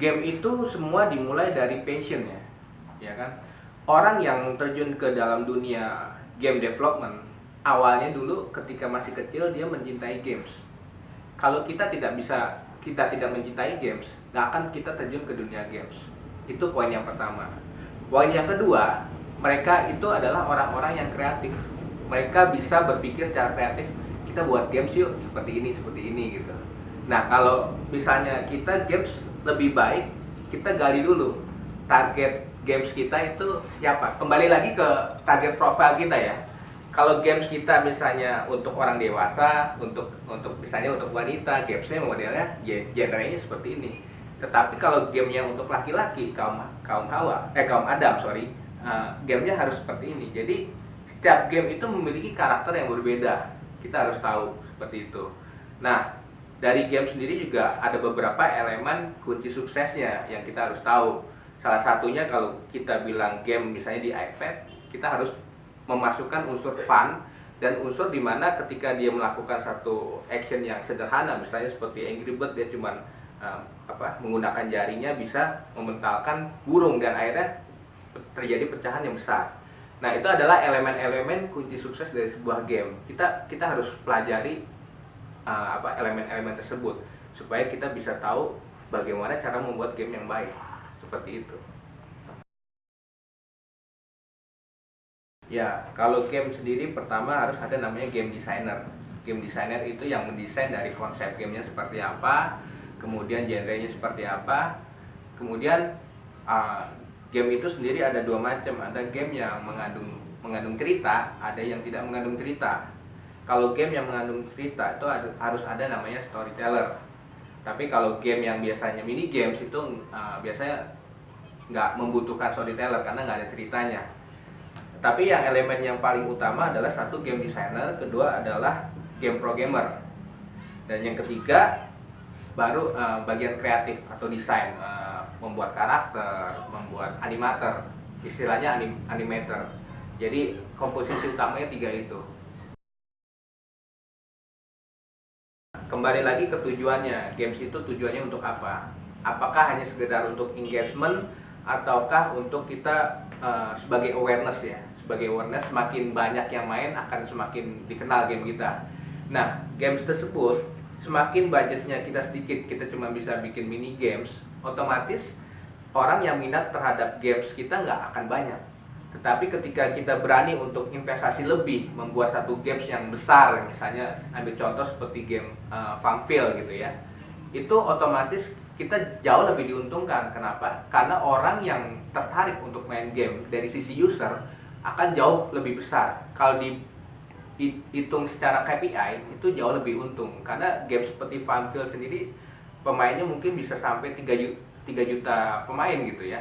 Game itu semua dimulai dari passion ya kan? Orang yang terjun ke dalam dunia game development, awalnya dulu ketika masih kecil dia mencintai games. Kalau kita tidak mencintai games, nggak akan kita terjun ke dunia games. Itu poin yang pertama. Poin yang kedua, mereka itu adalah orang-orang yang kreatif. Mereka bisa berpikir secara kreatif, kita buat games yuk seperti ini gitu. Nah, kalau misalnya kita games lebih baik, kita gali dulu target games kita itu siapa. Kembali lagi ke target profile kita ya. Kalau games kita misalnya untuk orang dewasa, untuk misalnya untuk wanita, gamesnya modelnya genrenya seperti ini. Tetapi kalau gamenya untuk laki-laki, kaum Adam, gamenya harus seperti ini. Jadi setiap game itu memiliki karakter yang berbeda. Kita harus tahu seperti itu. Nah, dari game sendiri juga ada beberapa elemen kunci suksesnya yang kita harus tahu. Salah satunya kalau kita bilang game misalnya di iPad, kita harus memasukkan unsur fun dan unsur dimana ketika dia melakukan satu action yang sederhana, misalnya seperti Angry Bird, dia cuma menggunakan jarinya bisa mementalkan burung dan akhirnya terjadi pecahan yang besar. Nah, itu adalah elemen-elemen kunci sukses dari sebuah game. Kita harus pelajari elemen-elemen tersebut supaya kita bisa tahu bagaimana cara membuat game yang baik. Seperti itu. Ya, kalau game sendiri pertama harus ada namanya game designer. Game designer itu yang mendesain dari konsep gamenya seperti apa, kemudian genrenya seperti apa. Kemudian game itu sendiri ada dua macam. Ada game yang mengandung cerita, ada yang tidak mengandung cerita. Kalau game yang mengandung cerita itu harus ada namanya storyteller. Tapi kalau game yang biasanya mini games itu biasanya nggak membutuhkan storyteller karena nggak ada ceritanya. Tapi yang elemen yang paling utama adalah satu game designer, kedua adalah game programmer, dan yang ketiga baru bagian kreatif atau desain, membuat karakter, membuat animator, istilahnya animator. Jadi komposisi utamanya tiga itu. Kembali lagi ke tujuannya, games itu tujuannya untuk apa? Apakah hanya sekedar untuk engagement ataukah untuk kita sebagai awareness ya? Sebagai awareness, semakin banyak yang main akan semakin dikenal game kita. Nah, games tersebut semakin budgetnya kita sedikit, kita cuma bisa bikin mini games, otomatis orang yang minat terhadap games kita nggak akan banyak. Tetapi ketika kita berani untuk investasi lebih, membuat satu games yang besar, misalnya ambil contoh seperti game Farmville gitu ya, itu otomatis kita jauh lebih diuntungkan. Kenapa? Karena orang yang tertarik untuk main game dari sisi user akan jauh lebih besar. Kalau dihitung secara KPI itu jauh lebih untung, karena game seperti Farmville sendiri pemainnya mungkin bisa sampai 3 juta pemain gitu ya.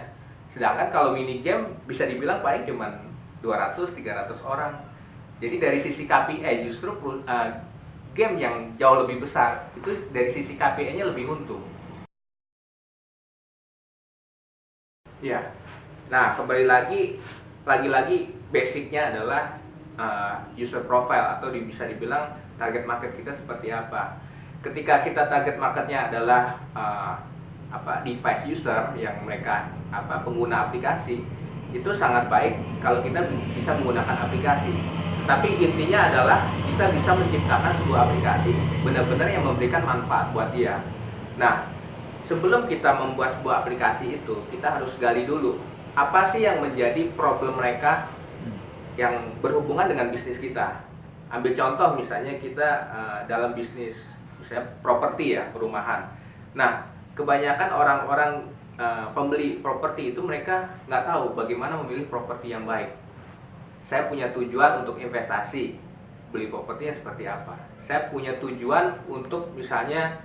Sedangkan kalau mini game bisa dibilang paling cuma 200-300 orang. Jadi dari sisi KPI justru game yang jauh lebih besar itu dari sisi KPI-nya lebih untung. Ya. Nah, kembali lagi basicnya adalah user profile atau bisa dibilang target market kita seperti apa. Ketika kita target marketnya adalah device user yang mereka pengguna aplikasi, itu sangat baik kalau kita bisa menggunakan aplikasi. Tapi intinya adalah kita bisa menciptakan sebuah aplikasi benar-benar yang memberikan manfaat buat dia. Nah, sebelum kita membuat sebuah aplikasi itu, kita harus gali dulu apa sih yang menjadi problem mereka yang berhubungan dengan bisnis kita. Ambil contoh misalnya kita dalam bisnis misalnya properti ya, perumahan. Nah, kebanyakan orang-orang pembeli properti itu mereka nggak tahu bagaimana memilih properti yang baik. Saya punya tujuan untuk investasi, beli propertinya seperti apa. Saya punya tujuan untuk misalnya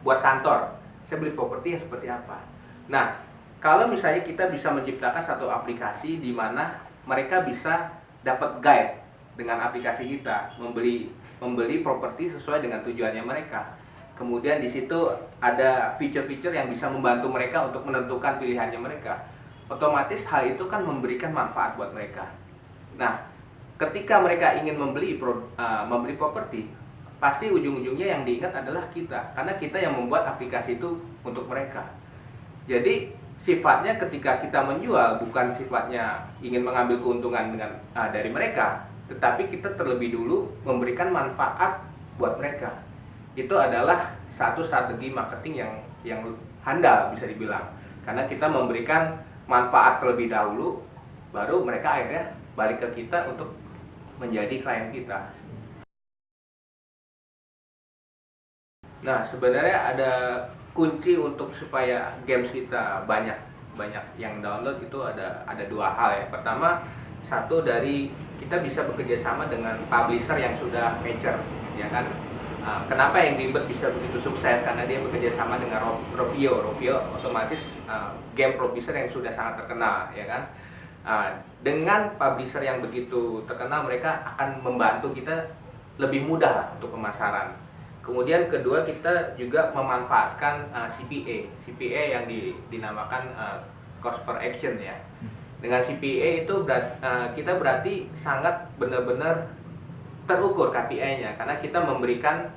buat kantor, saya beli properti yang seperti apa. Nah, kalau misalnya kita bisa menciptakan satu aplikasi di mana mereka bisa dapat guide dengan aplikasi kita, membeli properti sesuai dengan tujuannya mereka. Kemudian di situ ada fitur-fitur yang bisa membantu mereka untuk menentukan pilihannya mereka. Otomatis hal itu kan memberikan manfaat buat mereka. Nah, ketika mereka ingin membeli properti, pasti ujung-ujungnya yang diingat adalah kita, karena kita yang membuat aplikasi itu untuk mereka. Jadi sifatnya ketika kita menjual bukan sifatnya ingin mengambil keuntungan dari mereka, tetapi kita terlebih dulu memberikan manfaat buat mereka. Itu adalah satu strategi marketing yang handal bisa dibilang, karena kita memberikan manfaat terlebih dahulu, baru mereka akhirnya balik ke kita untuk menjadi klien kita. Nah, sebenarnya ada kunci untuk supaya games kita banyak yang download. Itu ada dua hal ya. Pertama, satu dari kita bisa bekerja sama dengan publisher yang sudah mature, ya kan. Kenapa Angry Bird bisa begitu sukses? Karena dia bekerja sama dengan Rovio otomatis game publisher yang sudah sangat terkenal, ya kan. Dengan publisher yang begitu terkenal, mereka akan membantu kita lebih mudah untuk pemasaran. Kemudian kedua, kita juga memanfaatkan CPA yang dinamakan cost per action ya. Dengan CPA itu kita berarti sangat benar-benar terukur KPI-nya, karena kita memberikan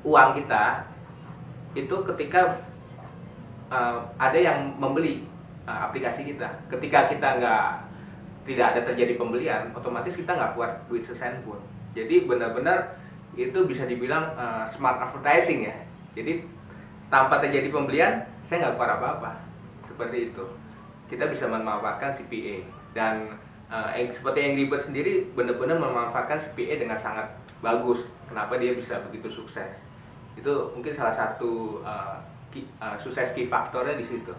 uang kita itu ketika ada yang membeli aplikasi kita. Ketika kita tidak ada terjadi pembelian, otomatis kita nggak keluar duit sesen pun. Jadi benar-benar itu bisa dibilang smart advertising ya. Jadi tanpa terjadi pembelian, saya nggak keluar apa-apa. Seperti itu. Kita bisa memanfaatkan CPA. Dan seperti Angry Bird sendiri benar-benar memanfaatkan CPA dengan sangat bagus. Kenapa dia bisa begitu sukses? Itu mungkin salah satu sukses key faktornya di situ.